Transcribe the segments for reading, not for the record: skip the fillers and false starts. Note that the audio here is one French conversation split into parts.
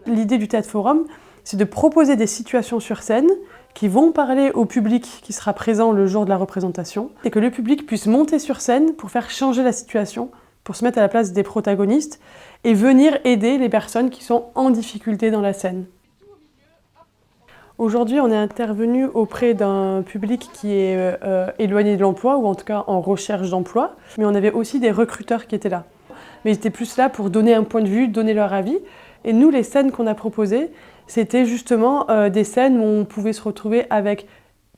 L'idée du Théâtre Forum, c'est de proposer des situations sur scène qui vont parler au public qui sera présent le jour de la représentation et que le public puisse monter sur scène pour faire changer la situation, pour se mettre à la place des protagonistes et venir aider les personnes qui sont en difficulté dans la scène. Aujourd'hui, on est intervenu auprès d'un public qui est éloigné de l'emploi, ou en tout cas en recherche d'emploi, mais on avait aussi des recruteurs qui étaient là. Mais ils étaient plus là pour donner un point de vue, donner leur avis. Et nous, les scènes qu'on a proposées, c'était justement des scènes où on pouvait se retrouver avec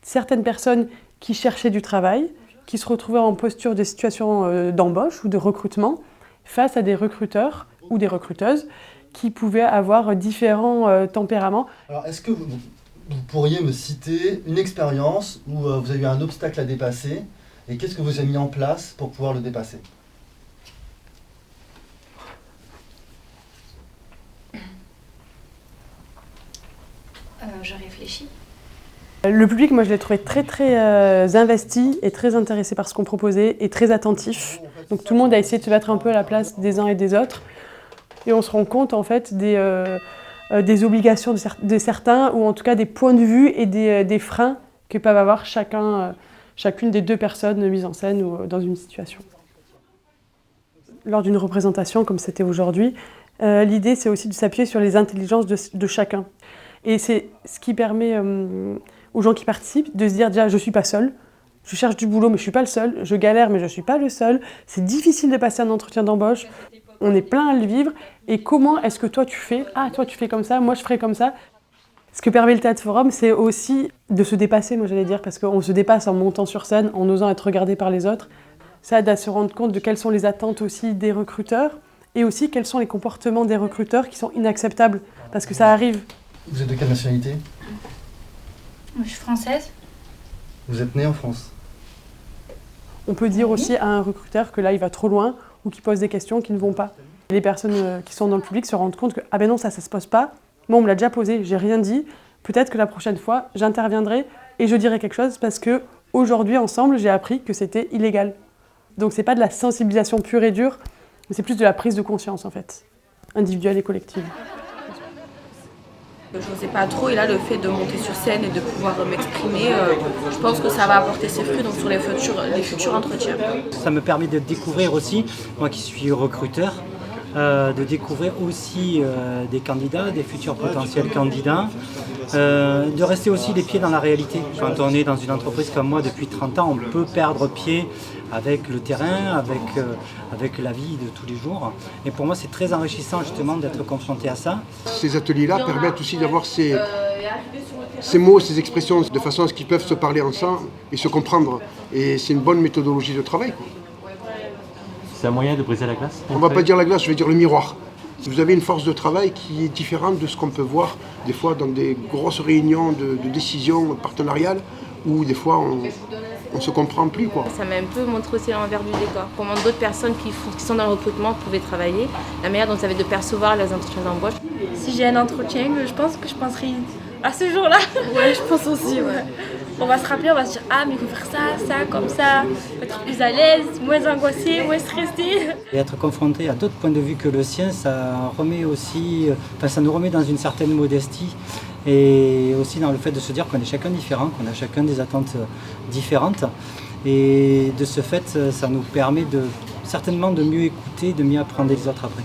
certaines personnes qui cherchaient du travail, qui se retrouvaient en posture de situation d'embauche ou de recrutement, face à des recruteurs ou des recruteuses qui pouvaient avoir différents tempéraments. Alors, est-ce que vous pourriez me citer une expérience où vous avez eu un obstacle à dépasser et qu'est-ce que vous avez mis en place pour pouvoir le dépasser? Je réfléchis. Le public, moi je l'ai trouvé très investi et très intéressé par ce qu'on proposait et très attentif. Donc tout le monde a essayé de se mettre un peu à la place des uns et des autres. Et on se rend compte en fait des obligations de certains, ou en tout cas des points de vue et des freins que peuvent avoir chacune des deux personnes mises en scène ou dans une situation. Lors d'une représentation comme c'était aujourd'hui, l'idée c'est aussi de s'appuyer sur les intelligences de chacun. Et c'est ce qui permet aux gens qui participent de se dire déjà je ne suis pas seul, je cherche du boulot mais je ne suis pas le seul, je galère mais je ne suis pas le seul, c'est difficile de passer un entretien d'embauche, on est plein à le vivre, et comment est-ce que toi tu fais? Ah, toi tu fais comme ça, moi je ferai comme ça. Ce que permet le Théâtre Forum, c'est aussi de se dépasser, moi j'allais dire, parce qu'on se dépasse en montant sur scène, en osant être regardé par les autres. Ça aide à se rendre compte de quelles sont les attentes aussi des recruteurs, et aussi quels sont les comportements des recruteurs qui sont inacceptables, parce que ça arrive. Vous êtes de quelle nationalité? Je suis française. Vous êtes née en France? On peut dire aussi à un recruteur que là il va trop loin, ou qui pose des questions qui ne vont pas. Les personnes qui sont dans le public se rendent compte que « Ah ben non, ça se pose pas, moi on me l'a déjà posé, j'ai rien dit, peut-être que la prochaine fois j'interviendrai et je dirai quelque chose parce que aujourd'hui ensemble j'ai appris que c'était illégal ». Donc c'est pas de la sensibilisation pure et dure, mais c'est plus de la prise de conscience en fait, individuelle et collective. Je n'osais pas trop, et là le fait de monter sur scène et de pouvoir m'exprimer, je pense que ça va apporter ses fruits donc sur les futurs entretiens. Ça me permet de découvrir aussi, moi qui suis recruteur, de découvrir aussi des candidats, des futurs potentiels candidats, de rester aussi les pieds dans la réalité. Quand on est dans une entreprise comme moi depuis 30 ans, on peut perdre pied avec le terrain, avec la vie de tous les jours. Et pour moi, c'est très enrichissant justement d'être confronté à ça. Ces ateliers-là permettent aussi d'avoir ces mots, ces expressions, de façon à ce qu'ils peuvent se parler ensemble et se comprendre. Et c'est une bonne méthodologie de travail, quoi. C'est un moyen de briser la glace? On ne va pas dire la glace, je vais dire le miroir. Vous avez une force de travail qui est différente de ce qu'on peut voir des fois dans des grosses réunions de décision partenariales où des fois on ne se comprend plus, quoi. Ça m'a un peu montré aussi l'envers du décor. Comment d'autres personnes qui sont dans le recrutement pouvaient travailler, la manière dont ils avaient de percevoir les entretiens d'embauche. Si j'ai un entretien, je pense que je penserai à ce jour-là. Ouais, je pense aussi, ouais. On va se rappeler, on va se dire « Ah, mais il faut faire ça, comme ça, être plus à l'aise, moins angoissé, moins stressé. » Et être confronté à d'autres points de vue que le sien, ça nous remet dans une certaine modestie, et aussi dans le fait de se dire qu'on est chacun différent, qu'on a chacun des attentes différentes. Et de ce fait, ça nous permet certainement de mieux écouter, de mieux apprendre les autres après.